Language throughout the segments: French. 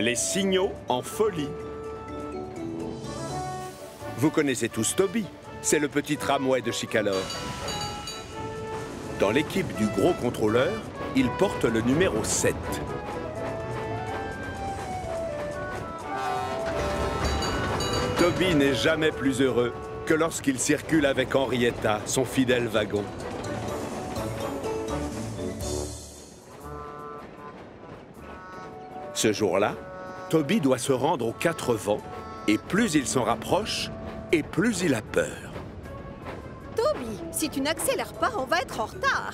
Les signaux en folie. Vous connaissez tous Toby, c'est le petit tramway de Chicalor. Dans l'équipe du gros contrôleur, il porte le numéro 7. Toby n'est jamais plus heureux que lorsqu'il circule avec Henrietta, son fidèle wagon. Ce jour-là, Toby doit se rendre aux 4 vents, et plus il s'en rapproche, et plus il a peur. Toby, si tu n'accélères pas, on va être en retard.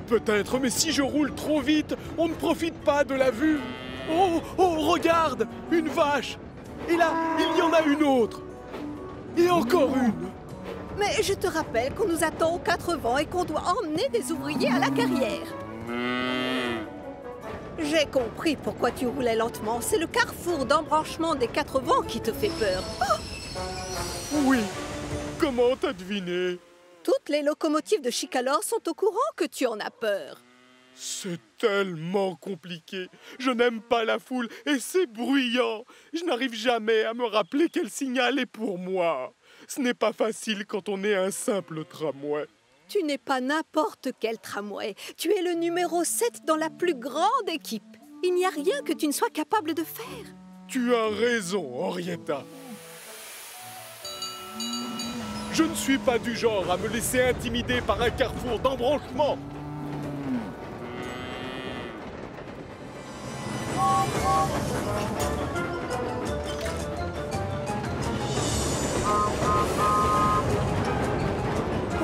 Peut-être, mais si je roule trop vite, on ne profite pas de la vue. Oh, oh, regarde, une vache. Et là, il y en a une autre. Et encore une. Mais je te rappelle qu'on nous attend aux 4 vents et qu'on doit emmener des ouvriers à la carrière. J'ai compris pourquoi tu roulais lentement. C'est le carrefour d'embranchement des 4 vents qui te fait peur. Oh! Oui, comment t'as deviné? Toutes les locomotives de Chicalor sont au courant que tu en as peur. C'est tellement compliqué. Je n'aime pas la foule et c'est bruyant. Je n'arrive jamais à me rappeler quel signal est pour moi. Ce n'est pas facile quand on est un simple tramway. Tu n'es pas n'importe quel tramway. Tu es le numéro 7 dans la plus grande équipe. Il n'y a rien que tu ne sois capable de faire. Tu as raison, Henrietta. Je ne suis pas du genre à me laisser intimider par un carrefour d'embranchement.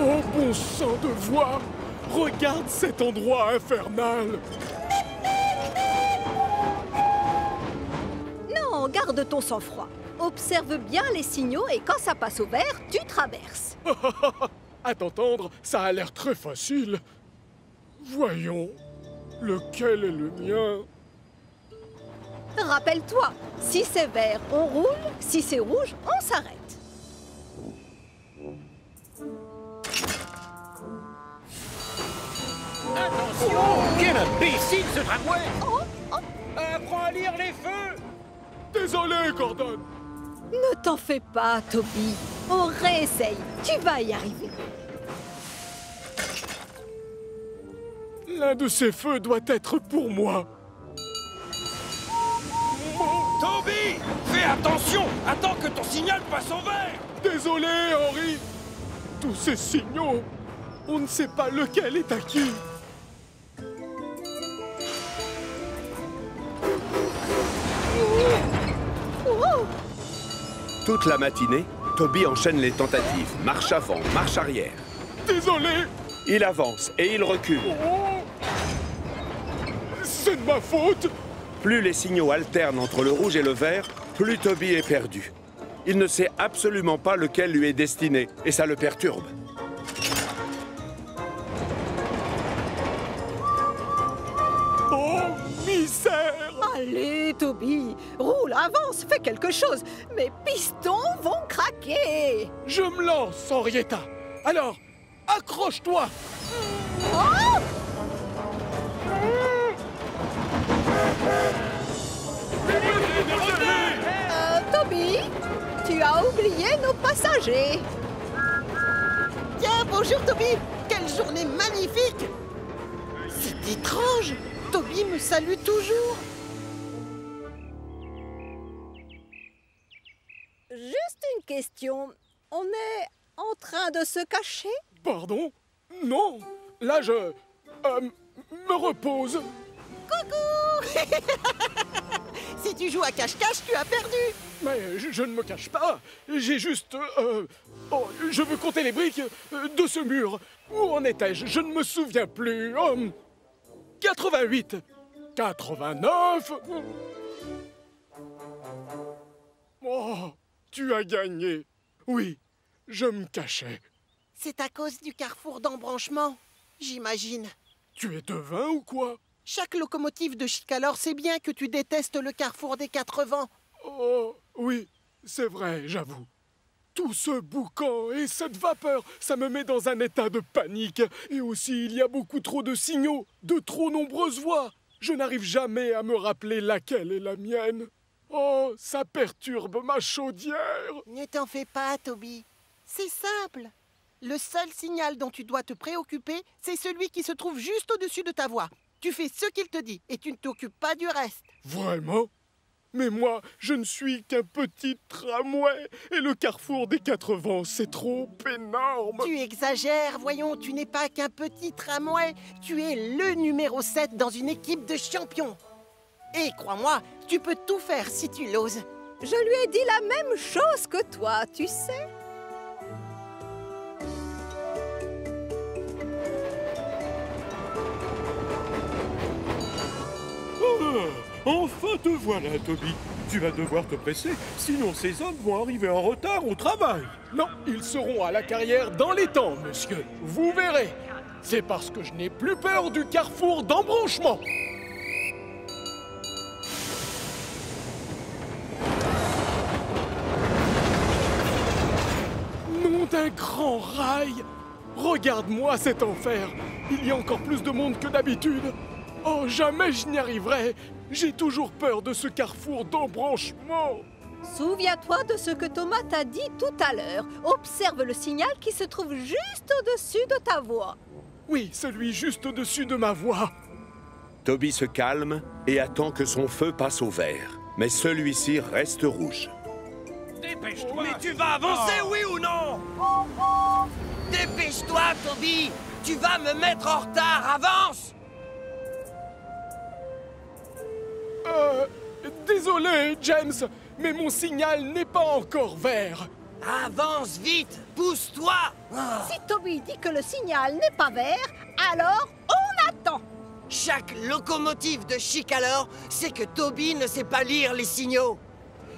Oh, bon sang de voix! Regarde cet endroit infernal! Non, garde ton sang-froid. Observe bien les signaux et quand ça passe au vert, tu traverses. À t'entendre, ça a l'air très facile. Voyons, lequel est le mien? Rappelle-toi, si c'est vert, on roule. Si c'est rouge, on s'arrête. Attention! Quel imbécile ce tramway! Oh, oh. Apprends à lire les feux! Désolé, Gordon. Ne t'en fais pas, Toby. On réessaye. Tu vas y arriver. L'un de ces feux doit être pour moi. Toby! Fais attention! Attends que ton signal passe au vert! Désolé, Henri. Tous ces signaux, on ne sait pas lequel est à qui. Oh! Toute la matinée, Toby enchaîne les tentatives, marche avant, marche arrière. Désolé. Il avance et il recule. Oh. C'est de ma faute. Plus les signaux alternent entre le rouge et le vert, plus Toby est perdu. Il ne sait absolument pas lequel lui est destiné, et ça le perturbe. Oh, misère! Allez, Toby, roule, avance, fais quelque chose. Mes pistons vont craquer. Je me lance, Henrietta. Alors, accroche-toi. Oh! Toby, tu as oublié nos passagers. Bien, bonjour Toby. Quelle journée magnifique. C'est étrange. Toby me salue toujours. Juste une question. On est en train de se cacher? Pardon? Non. Là, je me repose. Coucou. Si tu joues à cache-cache, tu as perdu. Mais je ne me cache pas. J'ai juste... oh, je veux compter les briques de ce mur. Où en étais-je? Je ne me souviens plus. 88. 89. Oh, tu as gagné. Oui, je me cachais. C'est à cause du carrefour d'embranchement, j'imagine. Tu es devin ou quoi? Chaque locomotive de Chicalor sait bien que tu détestes le carrefour des 4 vents. Oh, oui, c'est vrai, j'avoue. Tout ce boucan et cette vapeur, ça me met dans un état de panique. Et aussi, il y a beaucoup trop de signaux, de trop nombreuses voix. Je n'arrive jamais à me rappeler laquelle est la mienne. Oh, ça perturbe ma chaudière. Ne t'en fais pas, Toby. C'est simple. Le seul signal dont tu dois te préoccuper, c'est celui qui se trouve juste au-dessus de ta voix. Tu fais ce qu'il te dit et tu ne t'occupes pas du reste. Vraiment? Mais moi, je ne suis qu'un petit tramway et le carrefour des 4 vents, c'est trop énorme. Tu exagères, voyons, tu n'es pas qu'un petit tramway. Tu es le numéro 7 dans une équipe de champions. Et crois-moi, tu peux tout faire si tu l'oses. Je lui ai dit la même chose que toi, tu sais. Enfin te voilà, Toby. Tu vas devoir te presser, sinon ces hommes vont arriver en retard au travail. Non, ils seront à la carrière dans les temps, monsieur. Vous verrez. C'est parce que je n'ai plus peur du carrefour d'embranchement. Nom d'un grand rail! Regarde-moi cet enfer! Il y a encore plus de monde que d'habitude. Oh, jamais je n'y arriverai! J'ai toujours peur de ce carrefour d'embranchement. Souviens-toi de ce que Thomas t'a dit tout à l'heure. Observe le signal qui se trouve juste au-dessus de ta voix. Oui, celui juste au-dessus de ma voix. Toby se calme et attend que son feu passe au vert. Mais celui-ci reste rouge. Dépêche-toi! Mais tu vas avancer, oui ou non? Dépêche-toi, Toby! Tu vas me mettre en retard, avance! Désolé, James, mais mon signal n'est pas encore vert. Avance vite! Pousse-toi! Si Toby dit que le signal n'est pas vert, alors on attend. Chaque locomotive de Chicalor sait que Toby ne sait pas lire les signaux.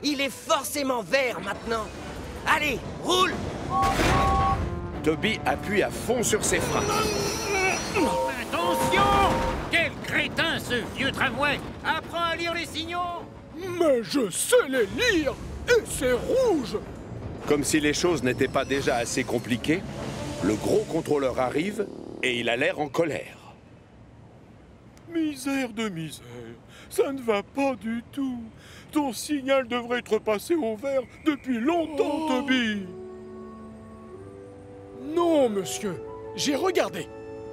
Il est forcément vert maintenant. Allez, roule! Toby appuie à fond sur ses freins. Attention! Quel crétin, ce vieux tramway! Apprends à lire les signaux! Mais je sais les lire! Et c'est rouge! Comme si les choses n'étaient pas déjà assez compliquées, le gros contrôleur arrive et il a l'air en colère. Misère de misère, ça ne va pas du tout. Ton signal devrait être passé au vert depuis longtemps, Toby. Non, monsieur, j'ai regardé.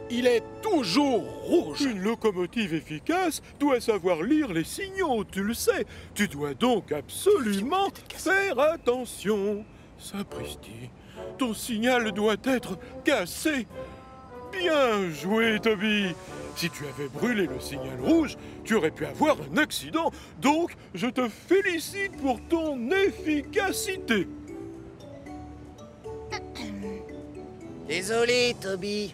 Il est toujours rouge. Une locomotive efficace doit savoir lire les signaux, tu le sais. Tu dois donc absolument faire attention. Sapristi, ton signal doit être cassé. Bien joué, Toby. Si tu avais brûlé le signal rouge, tu aurais pu avoir un accident. Donc, je te félicite pour ton efficacité. Désolé, Toby.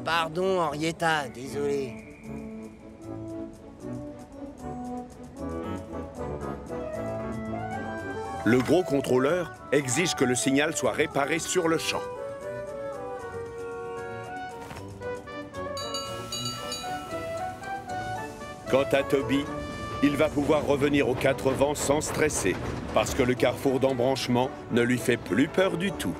Pardon, Henrietta, désolé. Le gros contrôleur exige que le signal soit réparé sur le champ. Quant à Toby, il va pouvoir revenir aux 4 vents sans stresser, parce que le carrefour d'embranchement ne lui fait plus peur du tout.